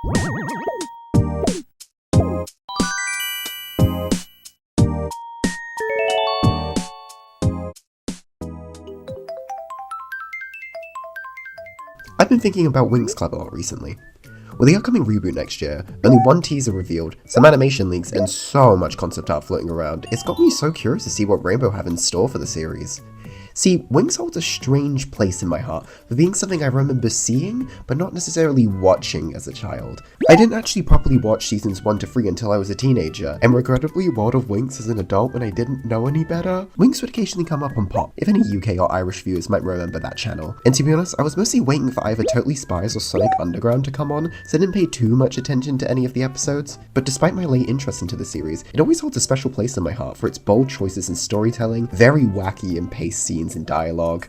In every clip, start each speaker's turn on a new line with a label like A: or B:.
A: I've been thinking about Winx Club a lot recently. With the upcoming reboot next year, only one teaser revealed, some animation leaks, and so much concept art floating around, it's got me so curious to see what Rainbow have in store for the series. See, Winx holds a strange place in my heart for being something I remember seeing, but not necessarily watching as a child. I didn't actually properly watch seasons 1 to 3 until I was a teenager, and regrettably World of Winx as an adult when I didn't know any better. Winx would occasionally come up on Pop, if any UK or Irish viewers might remember that channel. And to be honest, I was mostly waiting for either Totally Spies or Sonic Underground to come on, so I didn't pay too much attention to any of the episodes. But despite my late interest into the series, it always holds a special place in my heart for its bold choices in storytelling, very wacky and paced scenes and dialogue.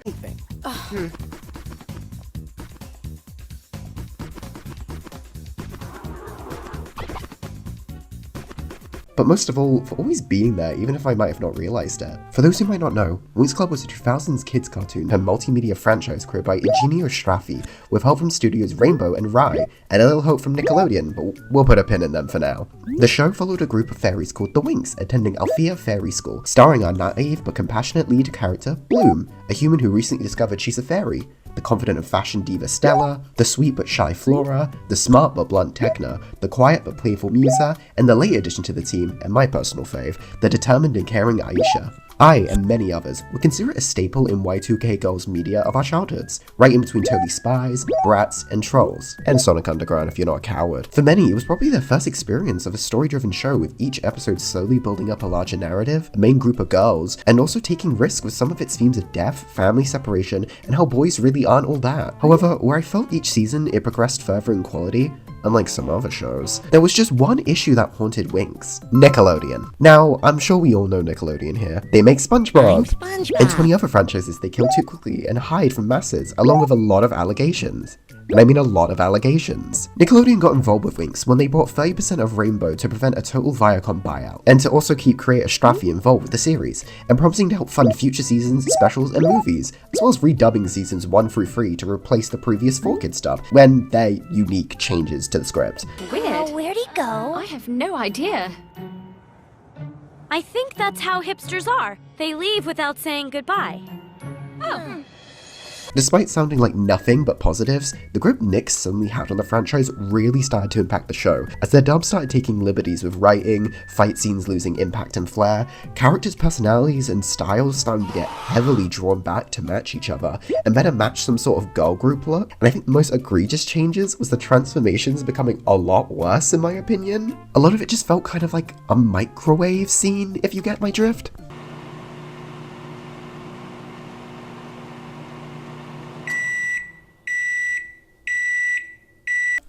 A: But most of all, for always being there, even if I might have not realised it. For those who might not know, Winx Club was a 2000s kids cartoon and multimedia franchise created by Eugenio Straffi, with help from studios Rainbow and Rai, and a little help from Nickelodeon, but we'll put a pin in them for now. The show followed a group of fairies called the Winx, attending Althea Fairy School, starring our naive but compassionate lead character, Bloom, a human who recently discovered she's a fairy, the confident and fashion diva Stella, the sweet but shy Flora, the smart but blunt Tecna, the quiet but playful Musa, and the late addition to the team, and my personal fave, the determined and caring Aisha. I, and many others, would consider it a staple in Y2K girls' media of our childhoods, right in between Totally Spies, Bratz, and Trolls, and Sonic Underground if you're not a coward. For many, it was probably their first experience of a story-driven show with each episode slowly building up a larger narrative, a main group of girls, and also taking risks with some of its themes of death, family separation, and how boys really aren't all that. However, where I felt each season it progressed further in quality, unlike some other shows, there was just one issue that haunted Winx: Nickelodeon. Now, I'm sure we all know Nickelodeon here. They make SpongeBob, and 20 other franchises they kill too quickly and hide from masses, along with a lot of allegations. And I mean a lot of allegations. Nickelodeon got involved with Winx when they bought 30% of Rainbow to prevent a total Viacom buyout, and to also keep creator Straffi involved with the series, and promising to help fund future seasons, specials, and movies, as well as redubbing seasons 1 through 3 to replace the previous 4-Kid stuff, when their unique changes to the script.
B: Weird.
C: Where'd he go?
B: I have no idea.
C: I think that's how hipsters are. They leave without saying goodbye.
B: Oh.
A: Despite sounding like nothing but positives, the grip Nick suddenly had on the franchise really started to impact the show, as their dub started taking liberties with writing, fight scenes losing impact and flair, characters' personalities and styles starting to get heavily drawn back to match each other, and better match some sort of girl group look. And I think the most egregious changes was the transformations becoming a lot worse in my opinion. A lot of it just felt kind of like a microwave scene, if you get my drift.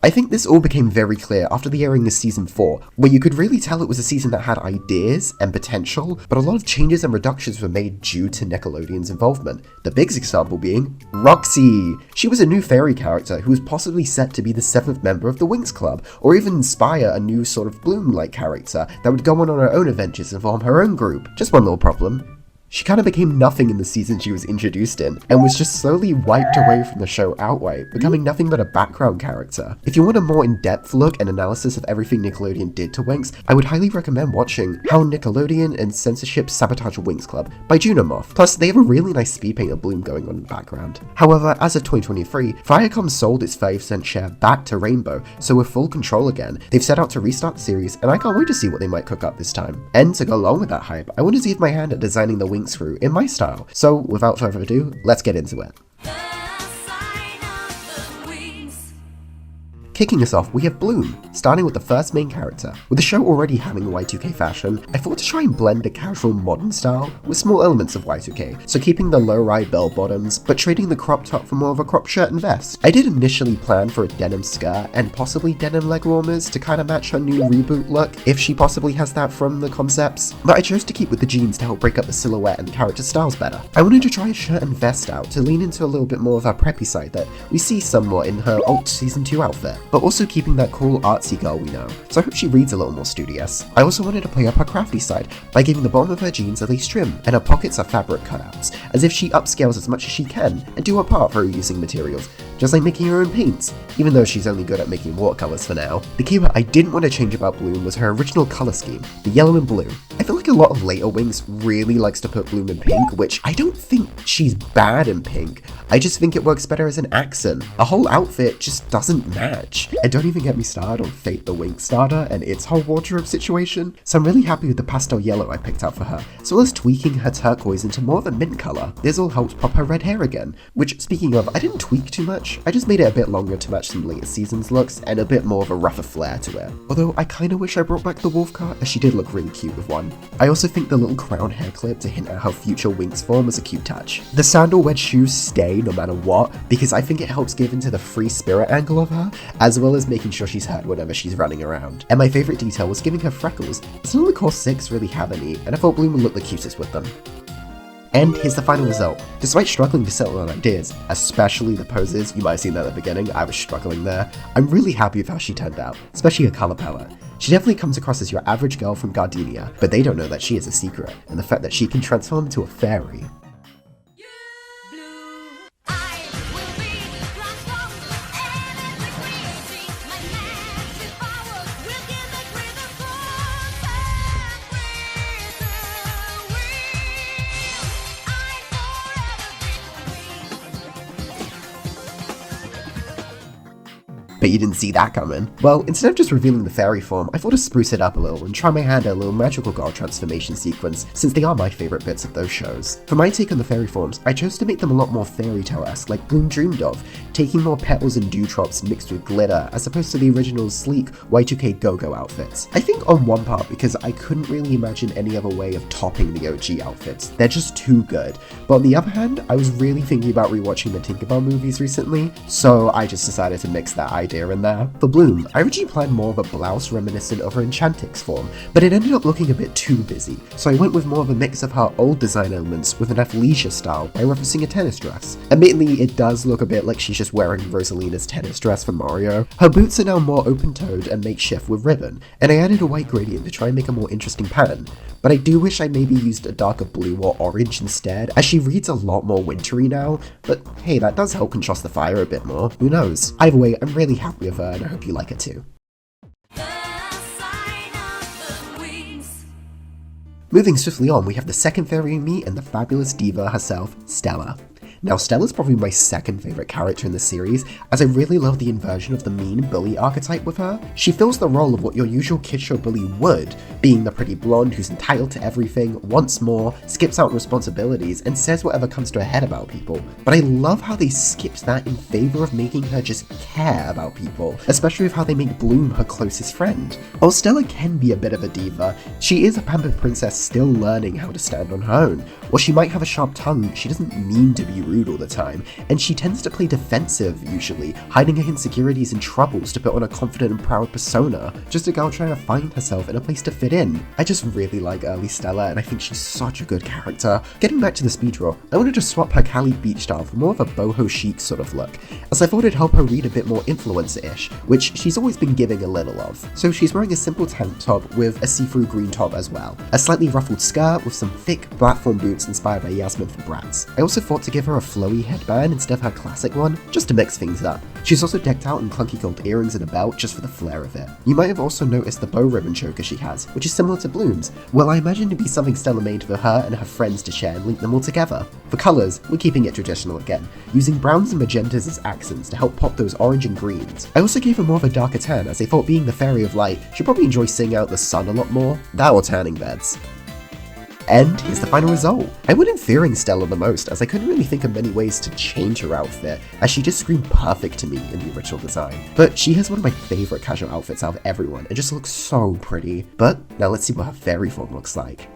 A: I think this all became very clear after the airing of season 4, where you could really tell it was a season that had ideas and potential, but a lot of changes and reductions were made due to Nickelodeon's involvement. The biggest example being Roxy. She was a new fairy character who was possibly set to be the 7th member of the Winx Club, or even inspire a new sort of Bloom-like character that would go on her own adventures and form her own group. Just one little problem. She kind of became nothing in the season she was introduced in, and was just slowly wiped away from the show outright, becoming nothing but a background character. If you want a more in-depth look and analysis of everything Nickelodeon did to Winx, I would highly recommend watching How Nickelodeon and Censorship Sabotage Winx Club by Juno Moth. Plus, they have a really nice speed paint of Bloom going on in the background. However, as of 2023, Viacom sold its 30% share back to Rainbow, so with full control again, they've set out to restart the series, and I can't wait to see what they might cook up this time. And to go along with that hype, I want to see my hand at designing the Winx crew in my style. So without further ado, let's get into it. Kicking us off, we have Bloom, starting with the first main character. With the show already having Y2K fashion, I thought to try and blend a casual modern style with small elements of Y2K, so keeping the low-rise bell bottoms, but trading the crop top for more of a crop shirt and vest. I did initially plan for a denim skirt and possibly denim leg warmers to kind of match her new reboot look, if she possibly has that from the concepts, but I chose to keep with the jeans to help break up the silhouette and character styles better. I wanted to try a shirt and vest out to lean into a little bit more of her preppy side that we see somewhat in her Alt Season 2 outfit, but also keeping that cool artsy girl we know, so I hope she reads a little more studious. I also wanted to play up her crafty side by giving the bottom of her jeans a lace trim, and her pockets are fabric cutouts, as if she upscales as much as she can and do her part for using materials, just like making her own paints, even though she's only good at making watercolors for now. The keyword I didn't want to change about Bloom was her original color scheme, the yellow and blue. I feel like a lot of later Winx really likes to put Bloom in pink, which I don't think she's bad in pink. I just think it works better as an accent. A whole outfit just doesn't match. And don't even get me started on Fate the Winx starter and its whole wardrobe situation. So I'm really happy with the pastel yellow I picked out for her, as well as tweaking her turquoise into more of a mint color. This all helps pop her red hair again, which, speaking of, I didn't tweak too much. I just made it a bit longer to match some later seasons looks and a bit more of a rougher flair to it. Although I kinda wish I brought back the wolf cut, as she did look really cute with one. I also think the little crown hair clip to hint at her future Winx form was a cute touch. The sandal wedge shoes stay no matter what, because I think it helps give into the free spirit angle of her, as well as making sure she's hurt whenever she's running around. And my favourite detail was giving her freckles, as none of the core 6 really have any, and I thought Bloom would look the cutest with them. And here's the final result. Despite struggling to settle on ideas, especially the poses, you might have seen that at the beginning, I was struggling there, I'm really happy with how she turned out, especially her colour palette. She definitely comes across as your average girl from Gardenia, but they don't know that she is a secret, and the fact that she can transform into a fairy. But you didn't see that coming. Well, instead of just revealing the fairy form, I thought to spruce it up a little and try my hand at a little magical girl transformation sequence, since they are my favourite bits of those shows. For my take on the fairy forms, I chose to make them a lot more fairy tale-esque, like Bloom dreamed of, taking more petals and dewdrops mixed with glitter, as opposed to the original sleek Y2K go-go outfits. I think on one part because I couldn't really imagine any other way of topping the OG outfits. They're just too good. But on the other hand, I was really thinking about rewatching the Tinkerbell movies recently, so I just decided to mix that idea in there. For Bloom, I originally planned more of a blouse reminiscent of her Enchantix form, but it ended up looking a bit too busy, so I went with more of a mix of her old design elements with an athleisure style by referencing a tennis dress. Admittedly, it does look a bit like she's just wearing Rosalina's tennis dress from Mario. Her boots are now more open-toed and makeshift with ribbon, and I added a white gradient to try and make a more interesting pattern, but I do wish I maybe used a darker blue or orange instead, as she reads a lot more wintry now, but hey, that does help contrast the fire a bit more, who knows. Either way, I'm really happy with her and I hope you like it too. Moving swiftly on, we have the second fairy in me and the fabulous diva herself, Stella. Now, Stella's probably my second favourite character in the series, as I really love the inversion of the mean bully archetype with her. She fills the role of what your usual kid show bully would, being the pretty blonde who's entitled to everything, wants more, skips out responsibilities, and says whatever comes to her head about people. But I love how they skipped that in favour of making her just care about people, especially with how they make Bloom her closest friend. While Stella can be a bit of a diva, she is a pampered princess still learning how to stand on her own. While she might have a sharp tongue, she doesn't mean to be rude all the time, and she tends to play defensive usually, hiding her insecurities and troubles to put on a confident and proud persona, just a girl trying to find herself in a place to fit in. I just really like early Stella, and I think she's such a good character. Getting back to the speed draw, I wanted to swap her Cali beach style for more of a boho chic sort of look, as I thought it'd help her read a bit more influencer-ish, which she's always been giving a little of. So she's wearing a simple tank top with a see-through green top as well, a slightly ruffled skirt with some thick platform boots inspired by Yasmin from Bratz. I also thought to give her a flowy headband instead of her classic one, just to mix things up. She's also decked out in clunky gold earrings and a belt just for the flair of it. You might have also noticed the bow ribbon choker she has, which is similar to Bloom's. Well, I imagine it'd be something Stella made for her and her friends to share and link them all together. For colours, we're keeping it traditional again, using browns and magentas as accents to help pop those orange and greens. I also gave her more of a darker tan, as I thought being the fairy of light, she'd probably enjoy seeing out the sun a lot more. That or tanning beds. And here's the final result. I went in fearing Stella the most, as I couldn't really think of many ways to change her outfit, as she just screamed perfect to me in the original design. But she has one of my favourite casual outfits out of everyone, and just looks so pretty. But now let's see what her fairy form looks like.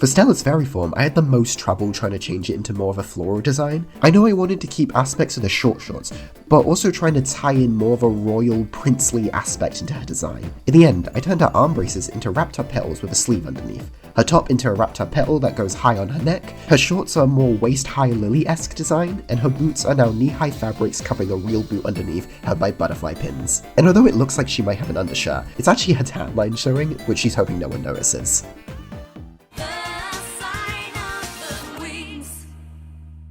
A: For Stella's fairy form, I had the most trouble trying to change it into more of a floral design. I know I wanted to keep aspects of the short shorts, but also trying to tie in more of a royal, princely aspect into her design. In the end, I turned her arm braces into wrapped up petals with a sleeve underneath. her top into a wrapped up petal that goes high on her neck, her shorts are a more waist-high lily-esque design, and her boots are now knee-high fabrics covering a real boot underneath held by butterfly pins. And although it looks like she might have an undershirt, it's actually her tan line showing, which she's hoping no one notices.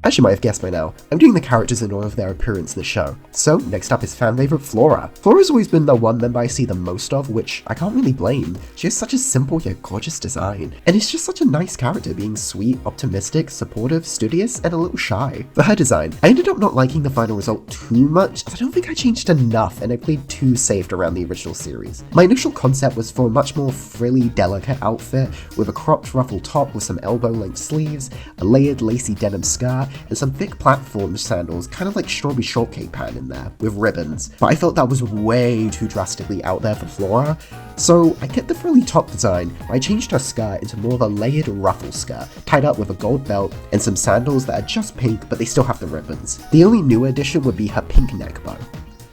A: As you might have guessed by now, I'm doing the characters in order of their appearance in the show. So next up is fan favourite Flora. Flora's always been the one member I see the most of, which I can't really blame. She has such a simple yet gorgeous design, and it's just such a nice character, being sweet, optimistic, supportive, studious, and a little shy. For her design, I ended up not liking the final result too much, as I don't think I changed enough and I played too safe around the original series. My initial concept was for a much more frilly, delicate outfit, with a cropped ruffle top with some elbow-length sleeves, a layered lacy denim skirt, and some thick platform sandals, kind of like strawberry shortcake pattern in there, with ribbons. But I felt that was way too drastically out there for Flora, so I kept the frilly top design, but I changed her skirt into more of a layered ruffle skirt, tied up with a gold belt, and some sandals that are just pink, but they still have the ribbons. The only new addition would be her pink neck bow.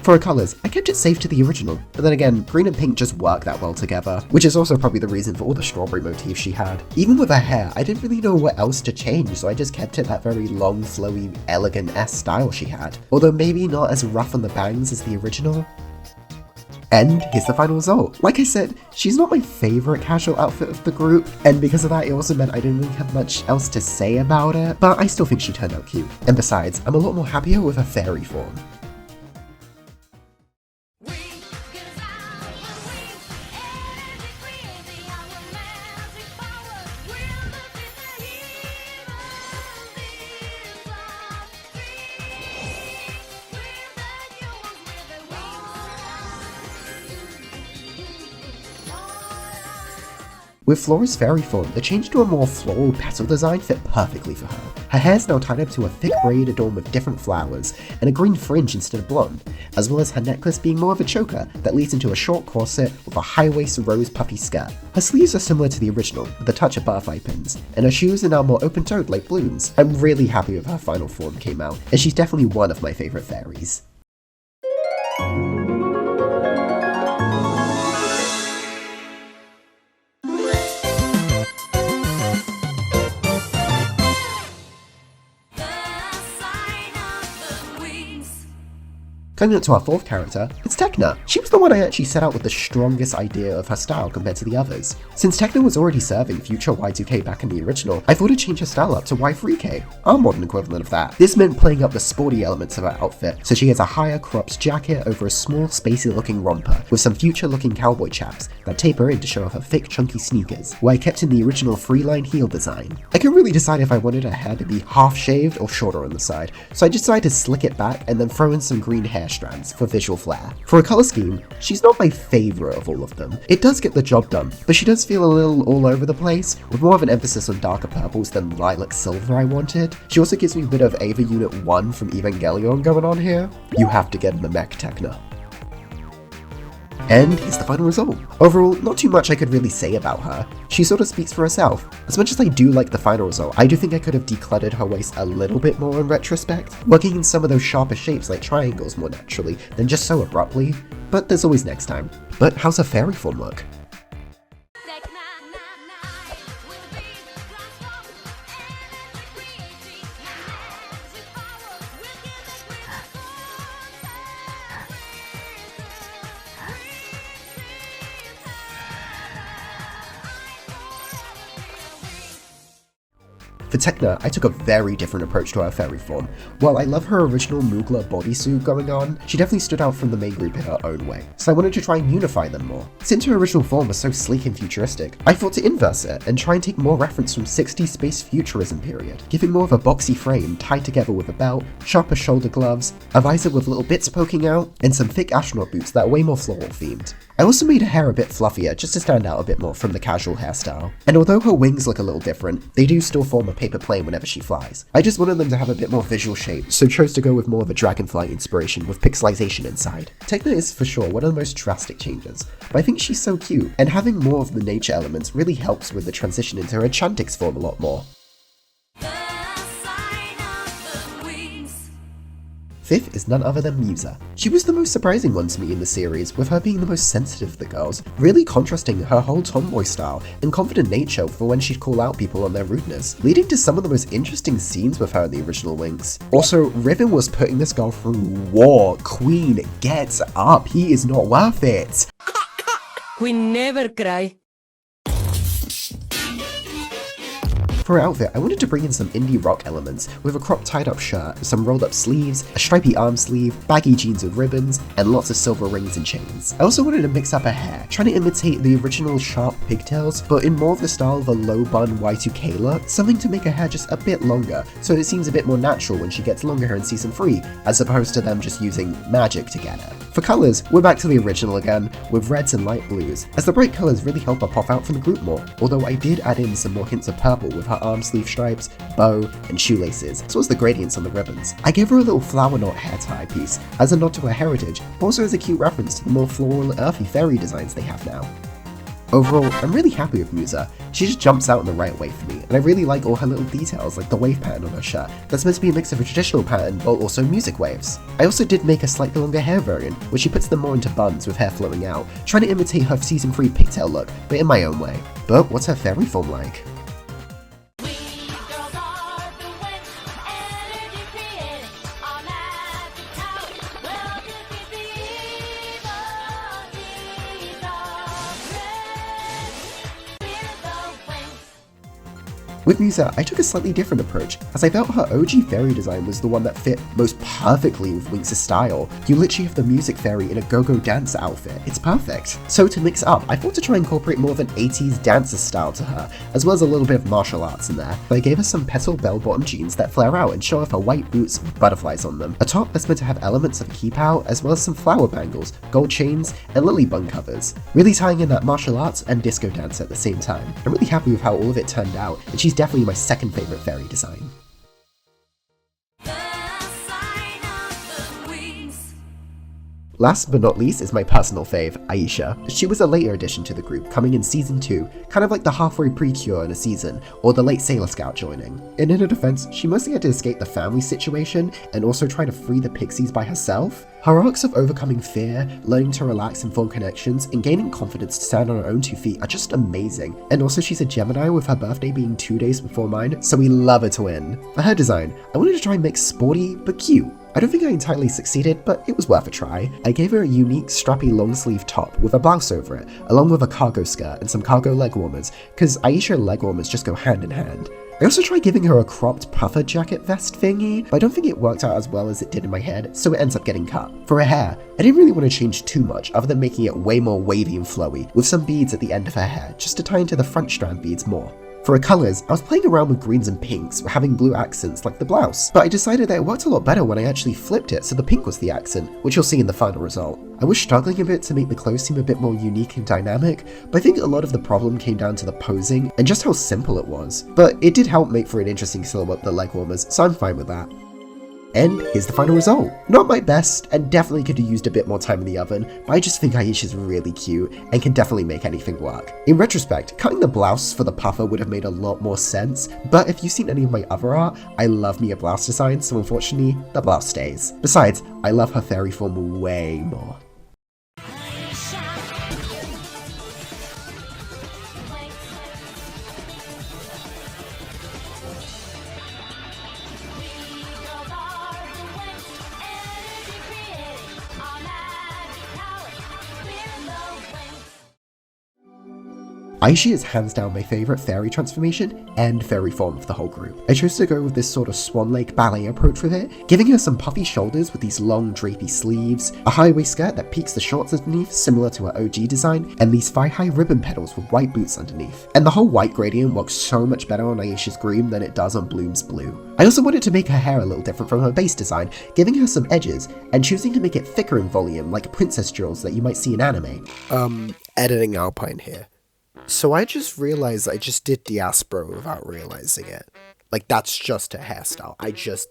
A: For her colours, I kept it safe to the original, but then again, green and pink just work that well together, which is also probably the reason for all the strawberry motifs she had. Even with her hair, I didn't really know what else to change, so I just kept it that very long, flowy, elegant-esque style she had, although maybe not as rough on the bangs as the original. And here's the final result. Like I said, she's not my favourite casual outfit of the group, and because of that it also meant I didn't really have much else to say about it, but I still think she turned out cute. And besides, I'm a lot more happier with her fairy form. With Flora's fairy form, the change to a more floral petal design fit perfectly for her. Her hair's now tied up to a thick braid adorned with different flowers, and a green fringe instead of blonde, as well as her necklace being more of a choker that leads into a short corset with a high-waist rose puffy skirt. Her sleeves are similar to the original, with a touch of butterfly pins, and her shoes are now more open-toed like blooms. I'm really happy with how her final form came out, and she's definitely one of my favourite fairies. Coming up to our fourth character, it's Tecna. She was the one I actually set out with the strongest idea of her style compared to the others. Since Tecna was already serving future Y2K back in the original, I thought I'd change her style up to Y3K, our modern equivalent of that. This meant playing up the sporty elements of her outfit, so she has a higher cropped jacket over a small spacey looking romper, with some future looking cowboy chaps that taper in to show off her thick chunky sneakers, where I kept in the original freeline heel design. I couldn't really decide if I wanted her hair to be half shaved or shorter on the side, so I decided to slick it back and then throw in some green hair strands for visual flair. For a colour scheme, she's not my favourite of all of them. It does get the job done, but she does feel a little all over the place, with more of an emphasis on darker purples than lilac silver I wanted. She also gives me a bit of Ava Unit 1 from Evangelion going on here. You have to get in the mech, Tecna. And here's the final result. Overall, not too much I could really say about her. She sort of speaks for herself. As much as I do like the final result, I do think I could have decluttered her waist a little bit more in retrospect, working in some of those sharper shapes like triangles more naturally than just so abruptly, but there's always next time. But how's her fairy form look? For Tecna, I took a very different approach to her fairy form. While I love her original Mugler bodysuit going on, she definitely stood out from the main group in her own way, so I wanted to try and unify them more. Since her original form was so sleek and futuristic, I thought to inverse it and try and take more reference from 60s space futurism period, giving more of a boxy frame tied together with a belt, sharper shoulder gloves, a visor with little bits poking out, and some thick astronaut boots that are way more floral themed. I also made her hair a bit fluffier just to stand out a bit more from the casual hairstyle. And although her wings look a little different, they do still form a paper plane whenever she flies. I just wanted them to have a bit more visual shape, so chose to go with more of a dragonfly inspiration with pixelization inside. Tecna is for sure one of the most drastic changes, but I think she's so cute, and having more of the nature elements really helps with the transition into her Chantix form a lot more. Fifth is none other than Musa. She was the most surprising one to me in the series, with her being the most sensitive of the girls, really contrasting her whole tomboy style and confident nature for when she'd call out people on their rudeness, leading to some of the most interesting scenes with her in the original Winx. Also, Riven was putting this girl through war. Queen, get up, he is not worth it.
D: We never cry.
A: For her outfit, I wanted to bring in some indie rock elements with a cropped tied up shirt, some rolled up sleeves, a stripy arm sleeve, baggy jeans with ribbons, and lots of silver rings and chains. I also wanted to mix up her hair, trying to imitate the original sharp pigtails, but in more of the style of a low bun Y2K look, something to make her hair just a bit longer, so it seems a bit more natural when she gets longer hair in season 3, as opposed to them just using magic to get it. For colours, we're back to the original again, with reds and light blues, as the bright colours really help her pop out from the group more, although I did add in some more hints of purple with her arm sleeve stripes, bow, and shoelaces, as well as the gradients on the ribbons. I gave her a little flower knot hair tie piece, as a nod to her heritage, but also as a cute reference to the more floral and earthy fairy designs they have now. Overall, I'm really happy with Musa. She just jumps out in the right way for me, and I really like all her little details like the wave pattern on her shirt that's meant to be a mix of a traditional pattern but also music waves. I also did make a slightly longer hair variant, where she puts them more into buns with hair flowing out, trying to imitate her season 3 pigtail look, but in my own way. But what's her fairy form like? With Musa, I took a slightly different approach, as I felt her OG fairy design was the one that fit most perfectly with Winx's style. You literally have the music fairy in a go-go dancer outfit, it's perfect. So to mix up, I thought to try and incorporate more of an 80s dancer style to her, as well as a little bit of martial arts in there. So I gave her some petal bell-bottom jeans that flare out and show off her white boots with butterflies on them, a top that's meant to have elements of a keep out, as well as some flower bangles, gold chains, and lily bun covers, really tying in that martial arts and disco dance at the same time. I'm really happy with how all of it turned out, and she's definitely my second favorite fairy design. Last but not least is my personal fave, Aisha. She was a later addition to the group, coming in season 2, kind of like the halfway pre-cure in a season, or the late Sailor Scout joining. And in her defense, she mostly had to escape the family situation, and also try to free the pixies by herself. Her arcs of overcoming fear, learning to relax and form connections, and gaining confidence to stand on her own 2 feet are just amazing. And also she's a Gemini with her birthday being 2 days before mine, so we love her to win. For her design, I wanted to try and make sporty but cute. I don't think I entirely succeeded, but it was worth a try. I gave her a unique strappy long sleeve top with a blouse over it, along with a cargo skirt and some cargo leg warmers, because Aisha and leg warmers just go hand in hand. I also tried giving her a cropped puffer jacket vest thingy, but I don't think it worked out as well as it did in my head, so it ends up getting cut. For her hair, I didn't really want to change too much other than making it way more wavy and flowy, with some beads at the end of her hair, just to tie into the front strand beads more. For her colours, I was playing around with greens and pinks, having blue accents like the blouse, but I decided that it worked a lot better when I actually flipped it so the pink was the accent, which you'll see in the final result. I was struggling a bit to make the clothes seem a bit more unique and dynamic, but I think a lot of the problem came down to the posing and just how simple it was. But it did help make for an interesting silhouette with the leg warmers, so I'm fine with that. And here's the final result. Not my best, and definitely could have used a bit more time in the oven, but I just think Aisha's really cute and can definitely make anything work. In retrospect, cutting the blouse for the puffer would have made a lot more sense, but if you've seen any of my other art, I love me a blouse design, so unfortunately, the blouse stays. Besides, I love her fairy form way more. Aisha is hands down my favourite fairy transformation and fairy form of the whole group. I chose to go with this sort of swan lake ballet approach with it, giving her some puffy shoulders with these long drapey sleeves, a high waist skirt that peaks the shorts underneath similar to her OG design, and these thigh-high ribbon petals with white boots underneath. And the whole white gradient works so much better on Aisha's green than it does on Bloom's blue. I also wanted to make her hair a little different from her base design, giving her some edges, and choosing to make it thicker in volume like princess jewels that you might see in anime.
E: Editing Alpine here. So I just realized I just did Diaspora without realizing it. Like, that's just her hairstyle. I just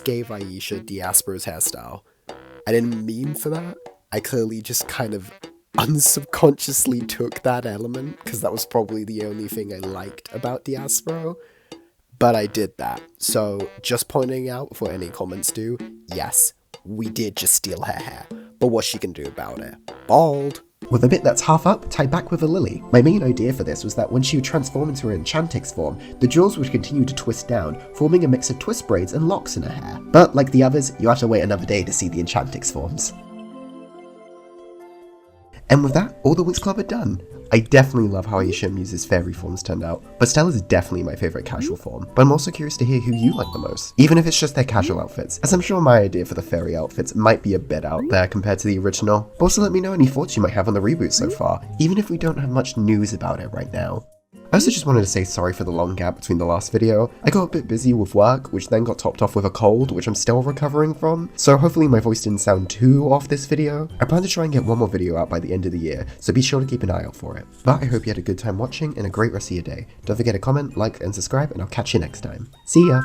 E: gave Aisha Diaspora's hairstyle. I didn't mean for that. I clearly just kind of unsubconsciously took that element, because that was probably the only thing I liked about Diaspora. but I did that. So just pointing out for any comments do, yes, we did just steal her hair. But what's she can do about it? Bald.
A: With a bit that's half up, tied back with a lily. My main idea for this was that when she would transform into her Enchantix form, the jewels would continue to twist down, forming a mix of twist braids and locks in her hair. But like the others, you have to wait another day to see the Enchantix forms. And with that, all the Winx Club are done. I definitely love how Aisha and Musa's fairy forms turned out, but Stella's definitely my favourite casual form, but I'm also curious to hear who you like the most, even if it's just their casual outfits, as I'm sure my idea for the fairy outfits might be a bit out there compared to the original, but also let me know any thoughts you might have on the reboot so far, even if we don't have much news about it right now. I also just wanted to say sorry for the long gap between the last video. I got a bit busy with work, which then got topped off with a cold, which I'm still recovering from, so hopefully my voice didn't sound too off this video. I plan to try and get one more video out by the end of the year, so be sure to keep an eye out for it. But I hope you had a good time watching and a great rest of your day. Don't forget to comment, like, and subscribe, and I'll catch you next time. See ya!